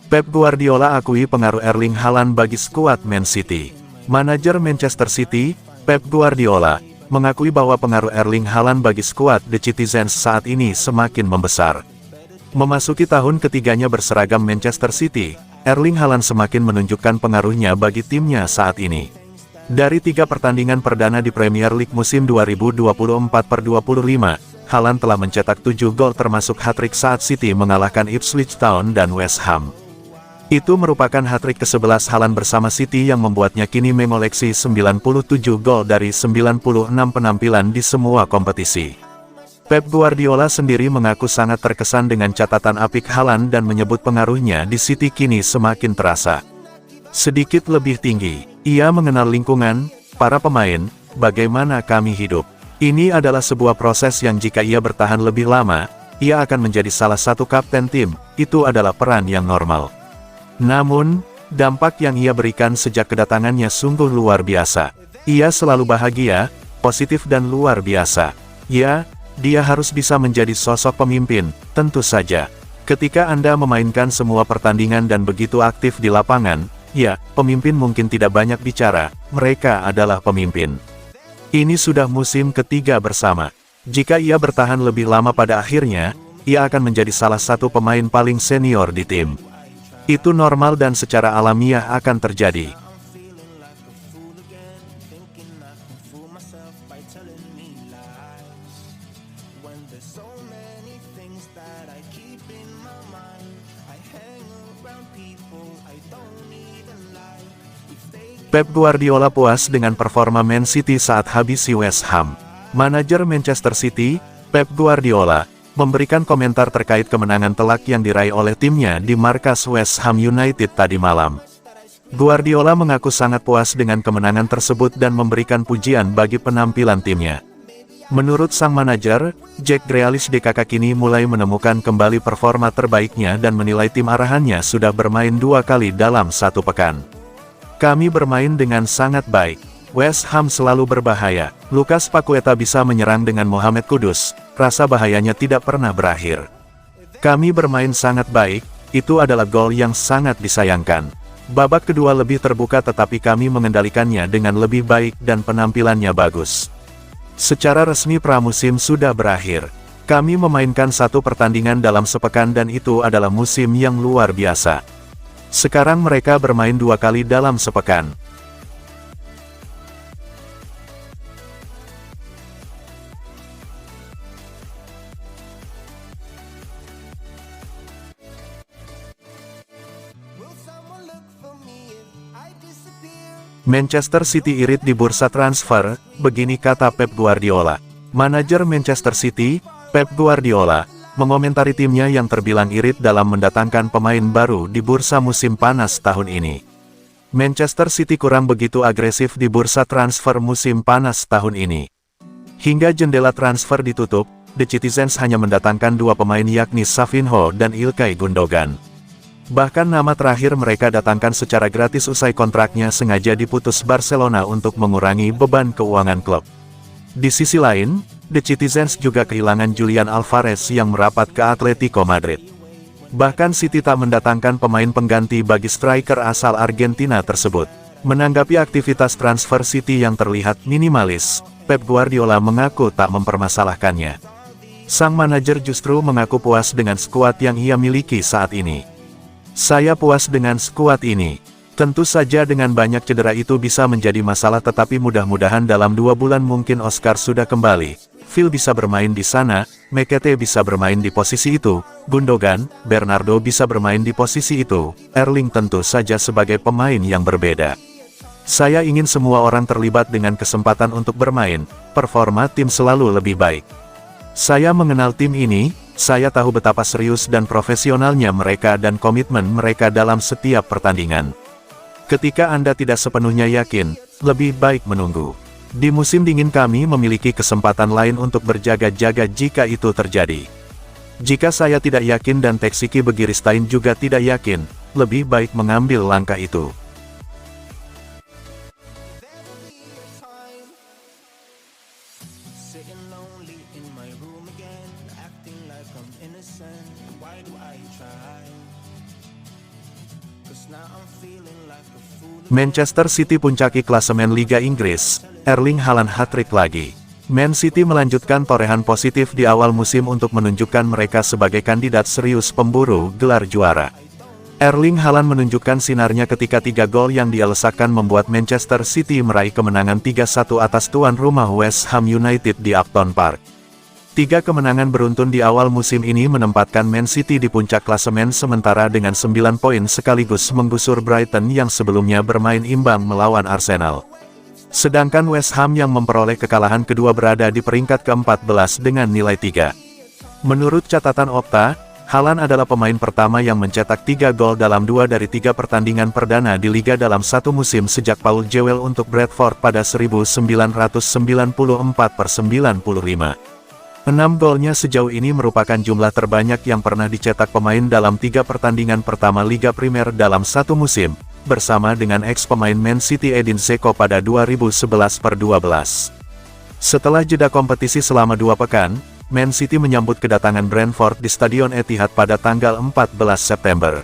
Pep Guardiola akui pengaruh Erling Haaland bagi skuad Man City. Manajer Manchester City, Pep Guardiola, mengakui bahwa pengaruh Erling Haaland bagi skuad The Citizens saat ini semakin membesar. Memasuki tahun ketiganya berseragam Manchester City, Erling Haaland semakin menunjukkan pengaruhnya bagi timnya saat ini. Dari 3 pertandingan perdana di Premier League musim 2024-25, Haaland telah mencetak 7 gol termasuk hat-trick saat City mengalahkan Ipswich Town dan West Ham. Itu merupakan hat-trick ke-11 Haaland bersama City yang membuatnya kini mengoleksi 97 gol dari 96 penampilan di semua kompetisi. Pep Guardiola sendiri mengaku sangat terkesan dengan catatan apik Haaland dan menyebut pengaruhnya di City kini semakin terasa. Sedikit lebih tinggi, ia mengenal lingkungan, para pemain, bagaimana kami hidup. Ini adalah sebuah proses yang jika ia bertahan lebih lama, ia akan menjadi salah satu kapten tim, itu adalah peran yang normal. Namun, dampak yang ia berikan sejak kedatangannya sungguh luar biasa. Ia selalu bahagia, positif dan luar biasa. Ya, dia harus bisa menjadi sosok pemimpin, tentu saja. Ketika Anda memainkan semua pertandingan dan begitu aktif di lapangan, ya, pemimpin mungkin tidak banyak bicara, mereka adalah pemimpin. Ini sudah musim ketiga bersama. Jika ia bertahan lebih lama pada akhirnya, ia akan menjadi salah satu pemain paling senior di tim. Itu normal dan secara alamiah akan terjadi. Pep Guardiola puas dengan performa Man City saat habisi West Ham. Manajer Manchester City, Pep Guardiola, memberikan komentar terkait kemenangan telak yang diraih oleh timnya di markas West Ham United tadi malam. Guardiola mengaku sangat puas dengan kemenangan tersebut dan memberikan pujian bagi penampilan timnya. Menurut sang manajer, Jack Grealish DKK kini mulai menemukan kembali performa terbaiknya dan menilai tim arahannya sudah bermain 2 kali dalam 1 pekan. Kami bermain dengan sangat baik. West Ham selalu berbahaya. Lucas Paqueta bisa menyerang dengan Mohamed Kudus. Rasa bahayanya tidak pernah berakhir. Kami bermain sangat baik, itu adalah gol yang sangat disayangkan. Babak kedua lebih terbuka tetapi kami mengendalikannya dengan lebih baik dan penampilannya bagus. Secara resmi pramusim sudah berakhir. Kami memainkan 1 pertandingan dalam sepekan dan itu adalah musim yang luar biasa. Sekarang mereka bermain 2 kali dalam sepekan. Manchester City irit di bursa transfer, begini kata Pep Guardiola. Manajer Manchester City, Pep Guardiola, mengomentari timnya yang terbilang irit dalam mendatangkan pemain baru di bursa musim panas tahun ini. Manchester City kurang begitu agresif di bursa transfer musim panas tahun ini. Hingga jendela transfer ditutup, The Citizens hanya mendatangkan 2 pemain yakni Savinho dan Ilkay Gundogan. Bahkan nama terakhir mereka datangkan secara gratis usai kontraknya sengaja diputus Barcelona untuk mengurangi beban keuangan klub. Di sisi lain, The Citizens juga kehilangan Julian Alvarez yang merapat ke Atletico Madrid. Bahkan City tak mendatangkan pemain pengganti bagi striker asal Argentina tersebut. Menanggapi aktivitas transfer City yang terlihat minimalis, Pep Guardiola mengaku tak mempermasalahkannya. Sang manajer justru mengaku puas dengan skuad yang ia miliki saat ini. Saya puas dengan skuad ini. Tentu saja dengan banyak cedera itu bisa menjadi masalah tetapi mudah-mudahan dalam 2 bulan mungkin Oscar sudah kembali. Phil bisa bermain di sana, Mekete bisa bermain di posisi itu, Gundogan, Bernardo bisa bermain di posisi itu, Erling tentu saja sebagai pemain yang berbeda. Saya ingin semua orang terlibat dengan kesempatan untuk bermain, performa tim selalu lebih baik. Saya mengenal tim ini, saya tahu betapa serius dan profesionalnya mereka dan komitmen mereka dalam setiap pertandingan. Ketika Anda tidak sepenuhnya yakin, lebih baik menunggu. Di musim dingin kami memiliki kesempatan lain untuk berjaga-jaga jika itu terjadi. Jika saya tidak yakin dan Taksiki Begiristain juga tidak yakin, lebih baik mengambil langkah itu. Manchester City puncaki klasemen Liga Inggris, Erling Haaland hat-trick lagi. Man City melanjutkan torehan positif di awal musim untuk menunjukkan mereka sebagai kandidat serius pemburu gelar juara. Erling Haaland menunjukkan sinarnya ketika 3 gol yang dia lesakan membuat Manchester City meraih kemenangan 3-1 atas tuan rumah West Ham United di Upton Park. 3 kemenangan beruntun di awal musim ini menempatkan Man City di puncak klasemen sementara dengan 9 poin sekaligus menggusur Brighton yang sebelumnya bermain imbang melawan Arsenal. Sedangkan West Ham yang memperoleh kekalahan kedua berada di peringkat ke-14 dengan nilai 3. Menurut catatan Opta, Haaland adalah pemain pertama yang mencetak 3 gol dalam 2 dari 3 pertandingan perdana di Liga dalam satu musim sejak Paul Jewell untuk Bradford pada 1994/95. 6 golnya sejauh ini merupakan jumlah terbanyak yang pernah dicetak pemain dalam 3 pertandingan pertama Liga Primer dalam satu musim, bersama dengan ex-pemain Man City Edin Dzeko pada 2011/12. Setelah jeda kompetisi selama 2 pekan, Man City menyambut kedatangan Brentford di Stadion Etihad pada tanggal 14 September.